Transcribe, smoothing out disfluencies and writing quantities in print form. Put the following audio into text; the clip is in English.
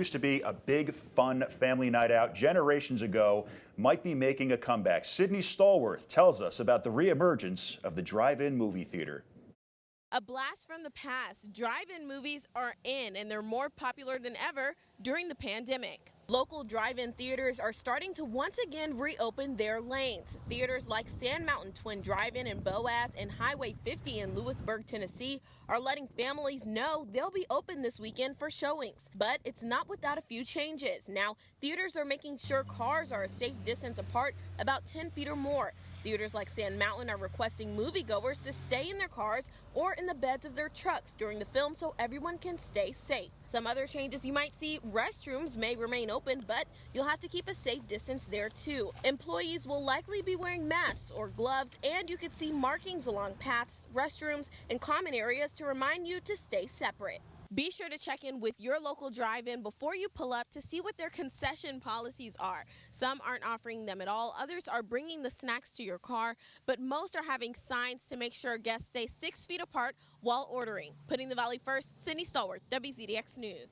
Used to be a big, fun family night out generations ago might be making a comeback. Sydney Stallworth tells us about the reemergence of the drive-in movie theater. A blast from the past, drive-in movies are in and they're more popular than ever during the pandemic. Local drive-in theaters are starting to once again reopen their lanes. Theaters like Sand Mountain Twin Drive-In in Boaz and Highway 50 in Lewisburg, Tennessee are letting families know they'll be open this weekend for showings. But it's not without a few changes. Now, theaters are making sure cars are a safe distance apart, about 10 feet or more. Theaters like Sand Mountain are requesting moviegoers to stay in their cars or in the beds of their trucks during the film so everyone can stay safe. Some other changes you might see: restrooms may remain open, but you'll have to keep a safe distance there too. Employees will likely be wearing masks or gloves, and you could see markings along paths, restrooms, and common areas to remind you to stay separate. Be sure to check in with your local drive-in before you pull up to see what their concession policies are. Some aren't offering them at all, others are bringing the snacks to your car, but most are having signs to make sure guests stay 6 feet apart while ordering. Putting the Valley first, Sydney Stallworth, WZDX News.